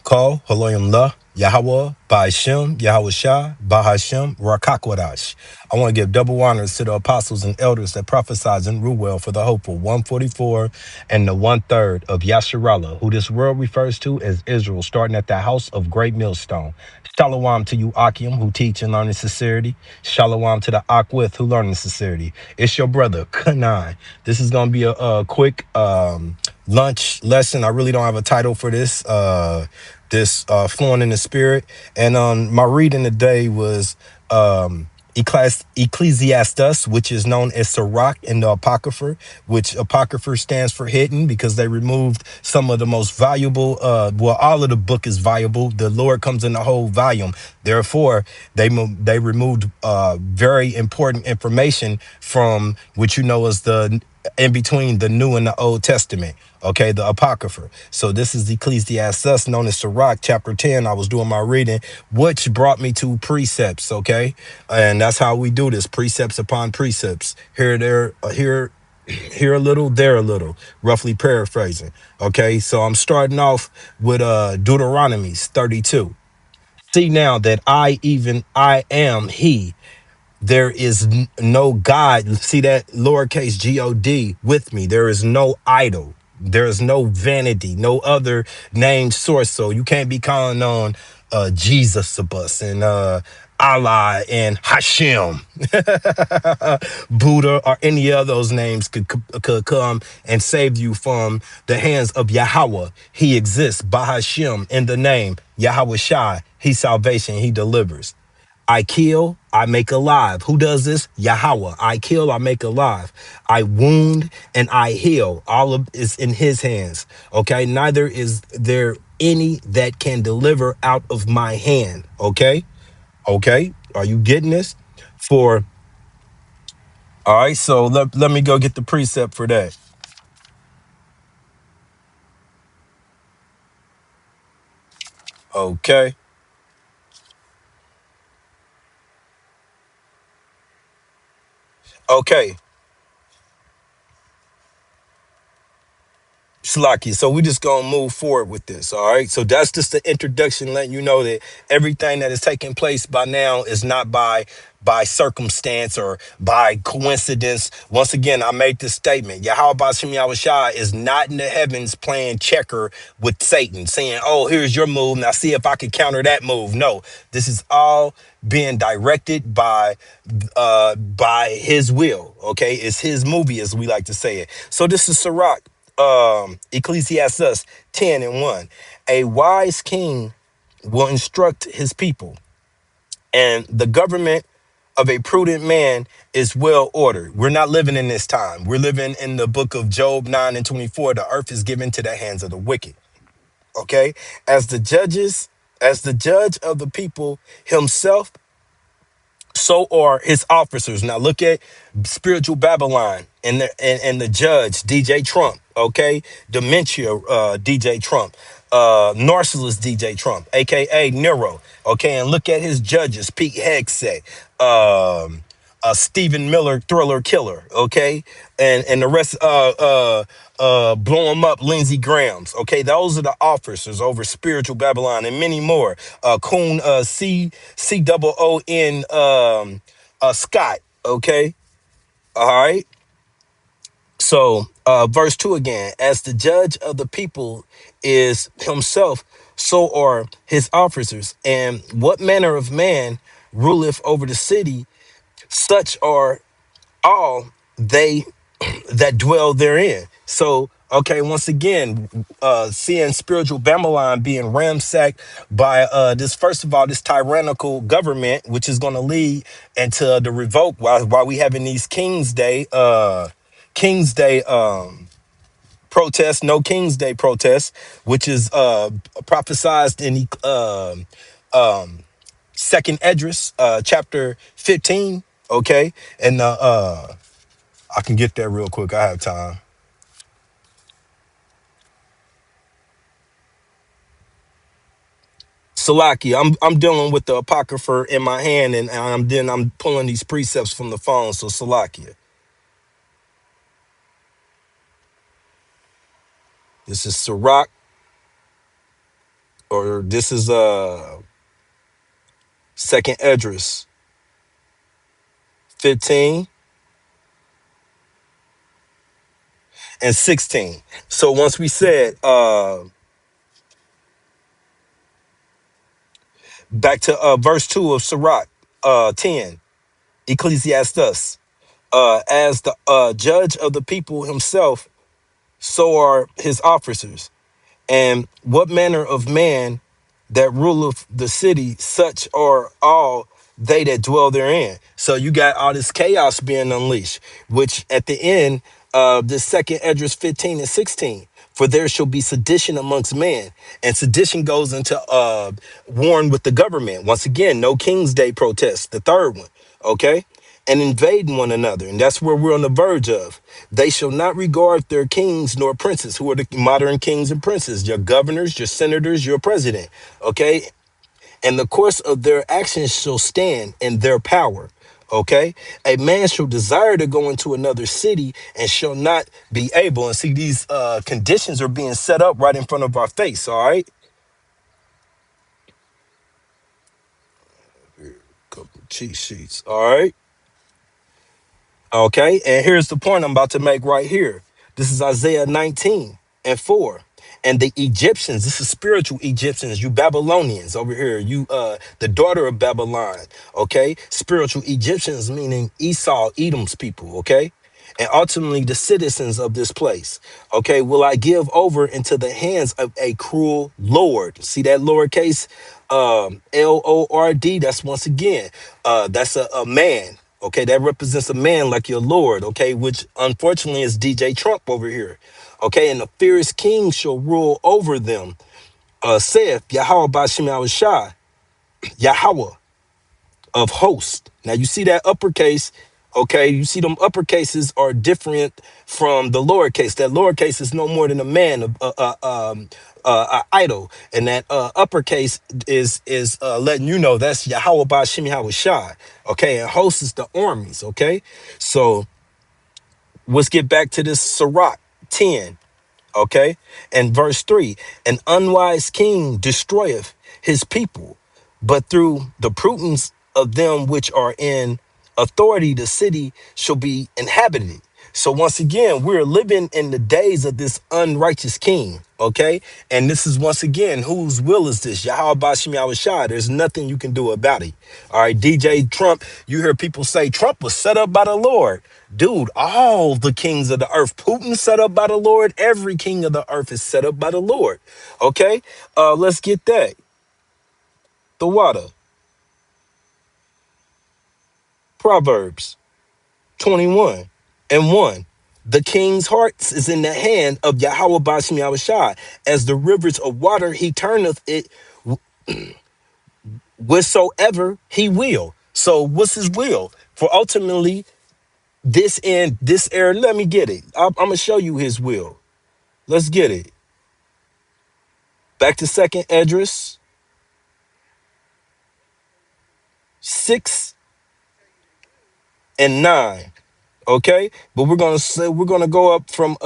Call Haloyam La, Yahweh, Ba'ashem, Yahweh Shah, Bahashem, Rakakwadash. I want to give double honors to the apostles and elders that prophesied in Ruel for the hopeful 144 and the one third of Yasharallah, who this world refers to as Israel, starting at the house of great millstone. Shalom to you, Akim, who teach and learn in sincerity. Shalom to the Akwith, who learn in sincerity. It's your brother, Kanai. This is going to be a quick lunch lesson. I really don't have a title for this. Flowing in the spirit. And my reading today was Ecclesiastes, which is known as Sirach in the Apocrypha, which Apocrypha stands for hidden because they removed some of the most valuable, all of the book is valuable. The Lord comes in the whole volume. Therefore, they removed very important information from what you know as the in between the New and the Old Testament. Okay, the Apocrypha. So this is Ecclesiastes, known as Sirach, chapter 10. I was doing my reading, which brought me to precepts. Okay, and that's how we do this: precepts upon precepts. Here, there, here a little, there a little. Roughly paraphrasing. Okay, so I'm starting off with Deuteronomy 32. See now that I am He. There is no God. See that lowercase God with me. There is no idol. There is no vanity, no other name source. So you can't be calling on Jesus of us and Allah and Hashem, Buddha, or any of those names could come and save you from the hands of Yahweh. He exists, Bahashem, in the name Yahweh Shai. He's salvation. He delivers. I kill, I make alive. Who does this? Yahweh. I kill, I make alive. I wound and I heal. All of is in his hands. Okay. Neither is there any that can deliver out of my hand. Okay. Okay. Are you getting this? For all right, so let me go get the precept for that. Okay. Okay. Slaki. So we just gonna move forward with this. All right. So that's just the introduction, letting you know that everything that is taking place by now is not by circumstance or by coincidence. Once again, I made this statement. Yahweh Bashim Yahushua is not in the heavens playing checker with Satan, saying, "Oh, here's your move. Now see if I can counter that move." No, this is all being directed by his will. Okay, it's his movie, as we like to say it. So this is Sirach, Ecclesiastes 10 and 1. A wise king will instruct his people, and the government of a prudent man is well ordered. We're not living in this time. We're living in the book of Job 9 and 24. The earth is given to the hands of the wicked. Okay. As the judge of the people himself, so are his officers. Now look at spiritual Babylon and the judge, DJ Trump, okay? Dementia, DJ Trump, Narcissist DJ Trump, aka Nero, okay? And look at his judges, Pete Hegseth, Stephen Miller, Thriller Killer, okay? And the rest, blow him up, Lindsey Graham's, okay? Those are the officers over spiritual Babylon and many more. Coon, COON, Scott, okay? All right. So, verse 2 again, as the judge of the people is himself, so are his officers. And what manner of man ruleth over the city? Such are all they that dwell therein. So, okay, once again, seeing spiritual Babylon being ransacked by this, first of all, this tyrannical government, which is going to lead into the revoke while we having these King's Day protests, no King's Day protests, which is prophesized in Second Esdras, chapter 15. Okay, and I can get there real quick. I have time. Salaki, I'm dealing with the apocrypha in my hand, and I'm pulling these precepts from the phone. So Salakia, this is Sirach or this is second Esdras 15 and 16. So once we said back to verse 2 of Sirach 10, Ecclesiastes, as the judge of the people himself, so are his officers. And what manner of man that ruleth the city, such are all they that dwell therein. So you got all this chaos being unleashed, which at the end of the second Esdras 15 and 16, for there shall be sedition amongst men. And sedition goes into warring with the government. Once again, no King's Day protest, the third one. Okay, and invading one another. And that's where we're on the verge of. They shall not regard their kings nor princes, who are the modern kings and princes, your governors, your senators, your president. Okay. And the course of their actions shall stand in their power. Okay. A man shall desire to go into another city and shall not be able. And see, these conditions are being set up right in front of our face. All right. Couple cheat sheets. All right. Okay, and here's the point I'm about to make right here. This is Isaiah 19 and 4. And the Egyptians, this is spiritual Egyptians, you Babylonians over here, you the daughter of Babylon, okay? Spiritual Egyptians meaning Esau, Edom's people, okay? And ultimately the citizens of this place, okay, will I give over into the hands of a cruel Lord. See that lowercase Lord, that's once again, that's a man. Okay, that represents a man like your Lord, okay, which unfortunately is DJ Trump over here. Okay, and the fierce king shall rule over them, saith Yahweh Bashim Shai, Yahweh of hosts. Now you see that uppercase, okay, you see them uppercases are different from the lowercase. That lowercase is no more than a man, a idol, and that uppercase is letting you know that's Yahweh Bashim Shai. Okay, and hosts is the armies, okay? So let's get back to this Sirach 10. Okay. And verse 3, an unwise king destroyeth his people, but through the prudence of them which are in authority, the city shall be inhabited. So once again, we're living in the days of this unrighteous king. Okay. And this is once again, whose will is this? Yahweh Bashim Yahushua. There's nothing you can do about it. All right. DJ Trump, you hear people say Trump was set up by the Lord. Dude, all the kings of the earth, Putin set up by the Lord. Every king of the earth is set up by the Lord. Okay. Let's get that. The water. Proverbs 21 and 1. The king's heart is in the hand of Yahweh Bashim Yahushua. As the rivers of water, he turneth it whatsoever he will. So what's his will? For ultimately this end, this era, let me get it. I'm going to show you his will. Let's get it. Back to second Esdras 6 and 9. Okay, but we're gonna go up from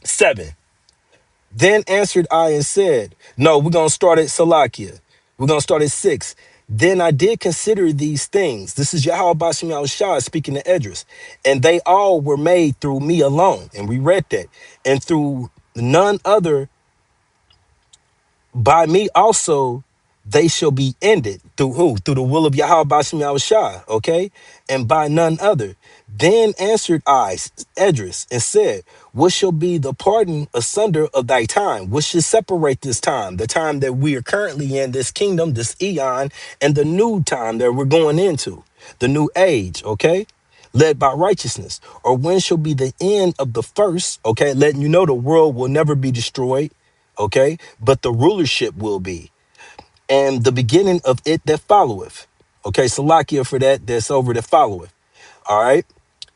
7. Then answered I and said, no, we're gonna start at Salakia. We're gonna start at 6. Then I did consider these things. This is Yahweh Bashim Yahushua speaking to Esdras, and they all were made through me alone. And we read that, and through none other. By me also they shall be ended. Through who? Through the will of Yahweh Bashim Yahushua, okay? And by none other. Then answered I, Esdras, and said, what shall be the pardon asunder of thy time? What should separate this time? The time that we are currently in, this kingdom, this eon, and the new time that we're going into, the new age, okay? Led by righteousness. Or when shall be the end of the first, okay? Letting you know the world will never be destroyed, okay, but the rulership will be, and the beginning of it that followeth. Okay, Salakia for that, that's over that followeth. All right.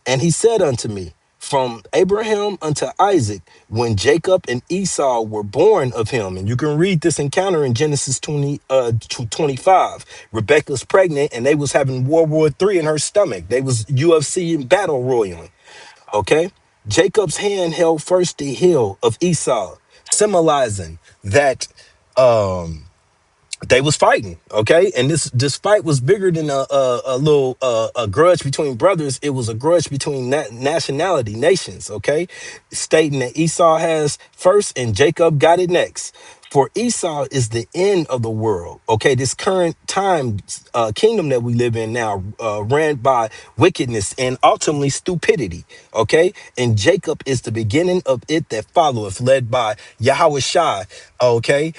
And he said unto me, from Abraham unto Isaac, when Jacob and Esau were born of him, and you can read this encounter in Genesis 25. Rebecca's pregnant, and they was having World War III in her stomach. They was UFC and battle royal. Okay. Jacob's hand held first the heel of Esau, symbolizing that They was fighting, okay, and this fight was bigger than a little a grudge between brothers. It was a grudge between nationality nations, okay, stating that Esau has first and Jacob got it next. For Esau is the end of the world. Okay, this current time kingdom that we live in now, ran by wickedness and ultimately stupidity. Okay, and Jacob is the beginning of it that followeth, led by Yahweh Shai. Okay,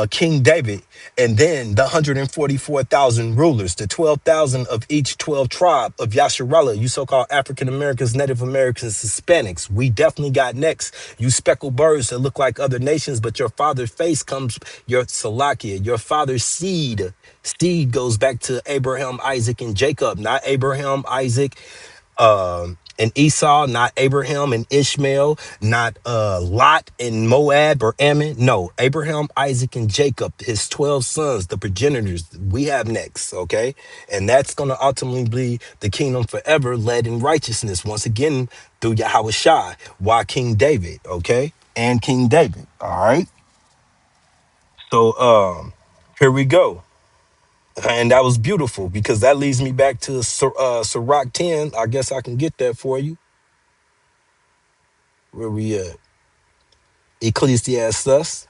King David, and then the 144,000 rulers, the 12,000 of each 12 tribe of Yasharallah, you so-called African Americans, Native Americans, Hispanics. We definitely got next. You speckled birds that look like other nations, but your father's face comes, your Salakia, your father's seed goes back to Abraham, Isaac, and Jacob, not Abraham, Isaac, and Esau, not Abraham and Ishmael, not Lot and Moab or Ammon. No, Abraham, Isaac, and Jacob, his 12 sons, the progenitors we have next, okay? And that's going to ultimately be the kingdom forever, led in righteousness, once again, through Yahweh Shai. Why King David, okay? And King David, all right? So here we go. And that was beautiful because that leads me back to Sirach 10. I guess I can get that for you. Where we at? Ecclesiastes,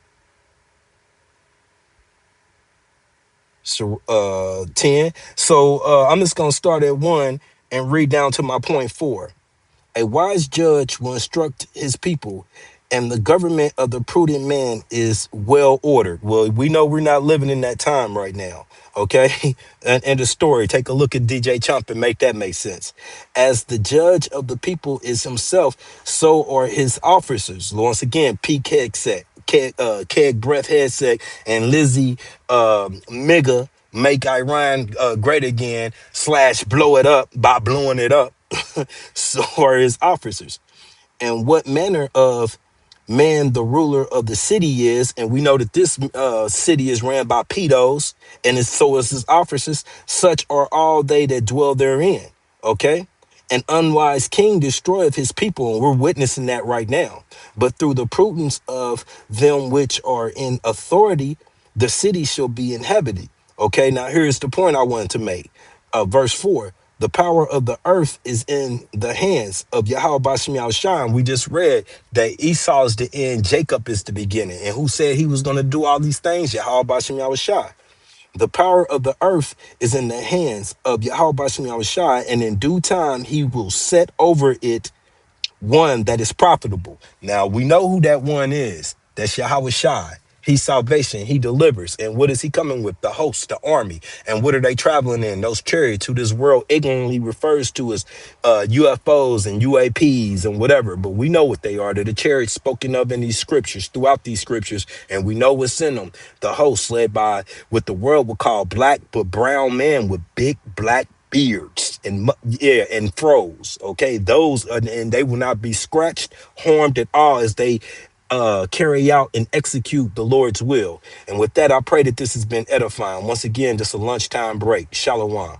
so 10. So I'm just gonna start at 1 and read down to my point 4. A wise judge will instruct his people, and the government of the prudent man is well ordered. Well, we know we're not living in that time right now, okay? And the story, take a look at DJ Chump and make that make sense. As the judge of the people is himself, so are his officers. Once again, P. Kegsec, Keg Breath Headset, and Lizzie Mega make Iran great again, slash blow it up by blowing it up. So are his officers. And what manner of man the ruler of the city is, and we know that this city is ran by pedos, and so is his officers, such are all they that dwell therein. Okay? An unwise king destroyeth his people, and we're witnessing that right now. But through the prudence of them which are in authority, the city shall be inhabited. Okay, now here's the point I wanted to make. Verse 4, the power of the earth is in the hands of Yahweh Bashem Yahushua. We just read that Esau is the end, Jacob is the beginning. And who said he was going to do all these things? Yahweh Bashem Yahushua. The power of the earth is in the hands of Yahweh Bashem Yahushua, and in due time he will set over it one that is profitable. Now we know who that one is. That's Yahweh Shai. He's salvation. He delivers. And what is he coming with? The host, the army. And what are they traveling in? Those chariots who this world ignorantly refers to as UFOs and UAPs and whatever. But we know what they are. They're the chariots spoken of in these scriptures, throughout these scriptures. And we know what's in them. The host led by what the world would call black but brown men with big black beards and yeah, and froze. Okay, those and they will not be scratched, harmed at all as they carry out and execute the Lord's will. And with that, I pray that this has been edifying. Once again, just a lunchtime break. Shalom.